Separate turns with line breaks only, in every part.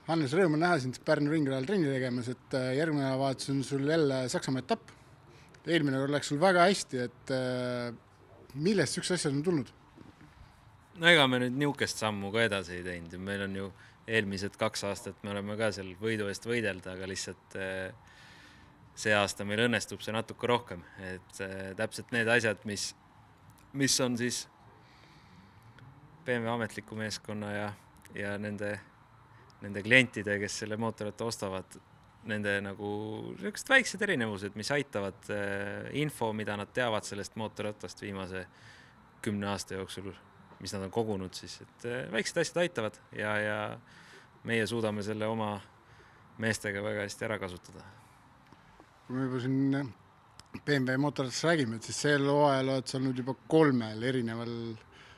Hannes, rõõm on näha sind Pärnu ringrajal trenni tegemas, et järgmine nädalavahetus on sul jälle Saksamaa etapp. Eelmine kord läks sul väga hästi, et millest üks asjad on tulnud?
No ega me nüüd niukest sammu ka edasi ei teinud. Meil on ju eelmised 2 aastat, me oleme ka seal võidu eest võidelda, aga lihtsalt see aasta meil õnnestub see natuke rohkem. Et täpselt need asjad, mis on siis BMW ametliku meeskonna ja nende klientide, kes selle mootorratta ostavad, nende nagu niisugused väiksed erinevused, mis aitavad info, mida nad teavad sellest mootorratast viimase 10 aasta jooksul, mis nad on kogunud siis, et väiksed asjad aitavad ja meie suudame selle oma meestega väga hästi ära kasutada.
Kui me juba siin BMW mootorratast räägime, et siis sel hooajal oled sa olnud juba 3 erineval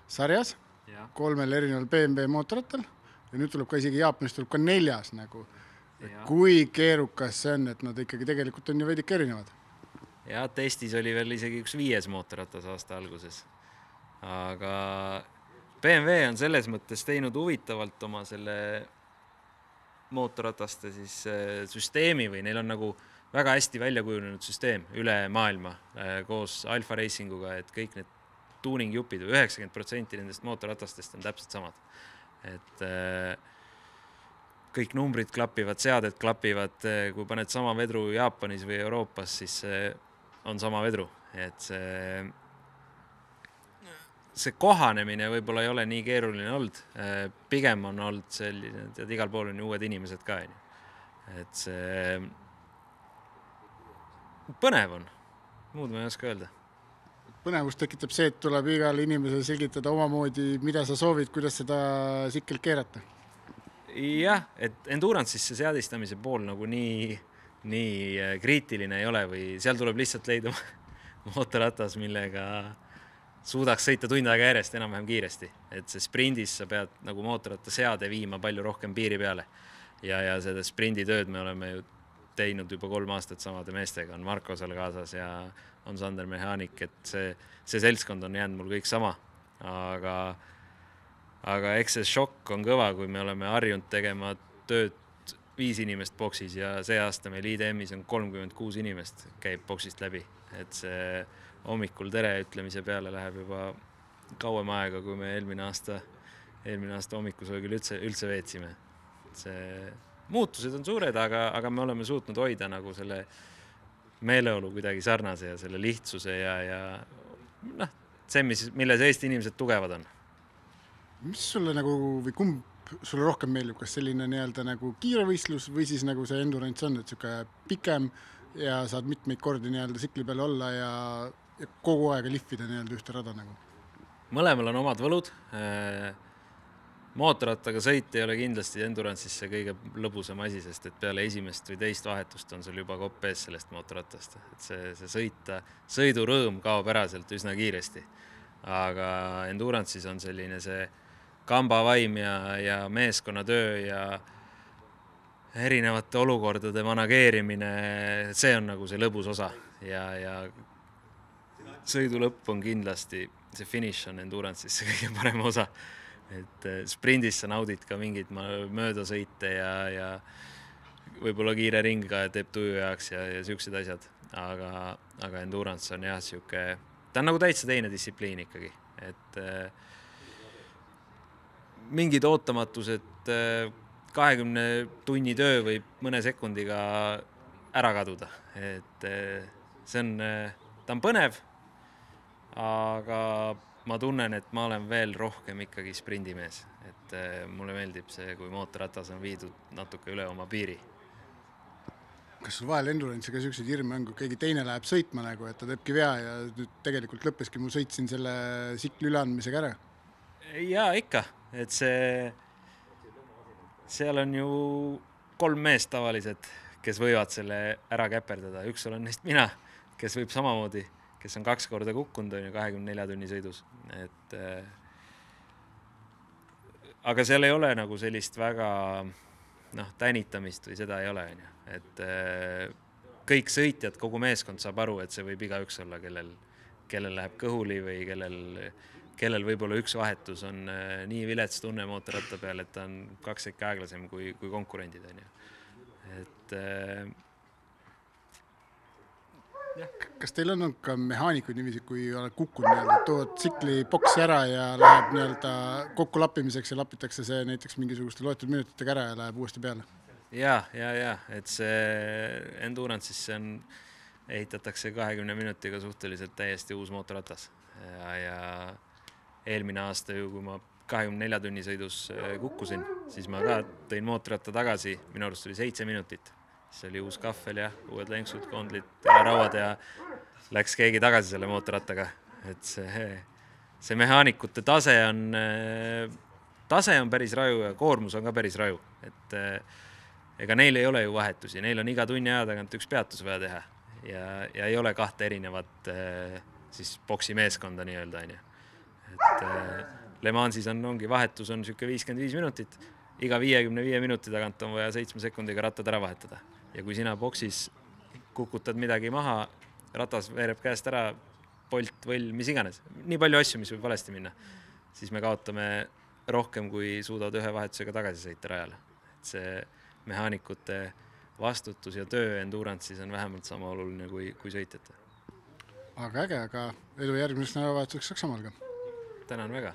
sarjas, 3 erineval BMW mootorrattal ja nüüd tuleb ka isegi Jaapanis tuleb ka 4 nagu. Kui keerukas see on, et nad ikkagi tegelikult on ju veidike erinevad?
Ja testis oli veel isegi üks 5. mootorratas aasta alguses. Aga BMW on selles mõttes teinud huvitavalt oma selle mootorrataste siis süsteemi või neil on nagu väga hästi välja kujunenud süsteem üle maailma koos Alfa Racinguga, et kõik need tuuningjupid või 90% nendest mootorratastest on täpselt samad. Et kõik numbrid klapivad, seaded klapivad, kui paned sama vedru Jaapanis või Euroopas, siis on sama vedru. Et see kohanemine võib-olla ei ole nii keeruline olnud. Pigem on olnud selline, et igal pool on uued inimesed ka. Et see põnev on, muud ma ei oska öelda.
Põnevust tekitab see, et tuleb igal inimesel selgitada omamoodi, mida sa soovid, kuidas seda sikkelt keerata.
Jah, et Endurance'isse seadistamise pool nagu nii kriitiline ei ole või seal tuleb lihtsalt leida mootorratas, millega suudaks sõita tund aega järjest enam-vähem kiiresti. Et see sprindis sa pead nagu mootorratta seade viima palju rohkem piiri peale. Ja seda sprindi tööd me oleme ju teinud juba 3 aastat samade meestega. On Marko seal kaasas ja on Sander Mehaanik, et see seltskond on jäänud mul kõik sama. Aga eks see šokk on kõva, kui me oleme harjunud tegema tööd 5 inimest boksis ja see aasta meil IDM-is on 36 inimest käib boksist läbi. Et see hommikul tere ütlemise peale läheb juba kauem aega, kui me eelmine aasta hommikusöögil üldse veetsime. See muutused on suured, aga me oleme suutnud hoida nagu selle meeleolu kuidagi sarnase ja selle lihtsuse ja see, milles Eesti inimesed tugevad on.
Mis sulle nagu, või kumb sulle rohkem meeldib, kas selline nii-öelda nagu kiirevõistlus või siis nagu see endurance on, et siuke pikem ja saad mitmeid kordi nii-öelda sikli peal olla ja kogu aega lihvida nii-öelda ühte rada nagu?
Mõlemal on omad võlud. Mootorrattaga sõit ei ole kindlasti Endurance'isse kõige lõbusam asi, sest et peale esimest või teist vahetust on sul juba kopp ees sellest mootorratast. Et see sõidurõõm kaob ära sealt üsna kiiresti. Aga Endurance'is on selline see kambavaim ja meeskonnatöö ja erinevate olukordade manageerimine, see on nagu see lõbus osa. Ja sõidu lõpp on kindlasti, see finish on Endurance'is see kõige parem osa. Et sprindis sa naudid ka mingid möödasõite ja võib-olla kiire ring ka teeb tuju jaoks ja siuksed asjad. Aga Endurance on jah siuke, ta on nagu täitsa teine distsipliin ikkagi. Et mingid ootamatused 20 tunni töö võib mõne sekundiga ära kaduda. Et ta on põnev, aga ma tunnen, et ma olen veel rohkem ikkagi sprindimees. Et mulle meeldib see, kui mootorratas on viidud natuke üle oma piiri.
Kas sul vahel Endurance'i ka siukseid hirme on, kui keegi teine läheb sõitma nagu, et ta teebki vea ja nüüd tegelikult lõppeski mu sõitsin selle sikli üleandmisega ära?
Jaa, ikka. Et seal on ju 3 meest tavaliselt, kes võivad selle ära käperdada. Üks olen neist mina, kes võib samamoodi, kes on 2 korda kukkunud 24 tunni sõidus. Aga seal ei ole nagu sellist väga tänitamist või seda ei ole. Et kõik sõitjad, kogu meeskond saab aru, et see võib igaüks olla, kellel läheb kõhuli või kellel võib-olla üks vahetus on nii vilets tunne mootorratta peal, et ta on 2 sekki aeglasem kui konkurendid, on ju. Et
Kas teil on ka mehaanikud niiviisi, kui oled kukkunud, tood tsikli boksi ära ja läheb kokku lappimiseks ja lapitakse see näiteks mingisuguste loetud minutitega ära ja läheb uuesti peale?
Ja, et see Endurance'is ehitatakse 20 minutiga suhteliselt täiesti uus mootorratas. Ja eelmine aasta ju, kui ma 24 tunni sõidus kukkusin, siis ma ka tõin mootorratta tagasi, minu arust oli 7 minutit. See oli uus kahvel ja uued lenksud, kondlid ja rauad ja läks keegi tagasi selle mootorrattaga. Et see mehaanikute tase on päris raju ja koormus on ka päris raju. Et ega neil ei ole ju vahetusi, neil on iga tunni aja tagant üks peatus vaja teha ja ei ole 2 erinevat siis boksi meeskonda nii-öelda. Et Le Mansis ongi vahetus on siuke 55 minutit, iga 55 minuti tagant on vaja 7 sekundiga rattad ära vahetada. Ja kui sina boksis kukutad midagi maha, ratas veereb käest ära, polt, võll, mis iganes, nii palju asju, mis võib valesti minna, siis me kaotame rohkem, kui suudavad ühe vahetusega tagasi sõita rajale. Et see mehaanikute vastutus ja töö Endurance'is on vähemalt sama oluline kui sõitjate.
Aga äge, aga elu järgmiseks nädalavahetuseks Saksamaal ka.
Tänan väga.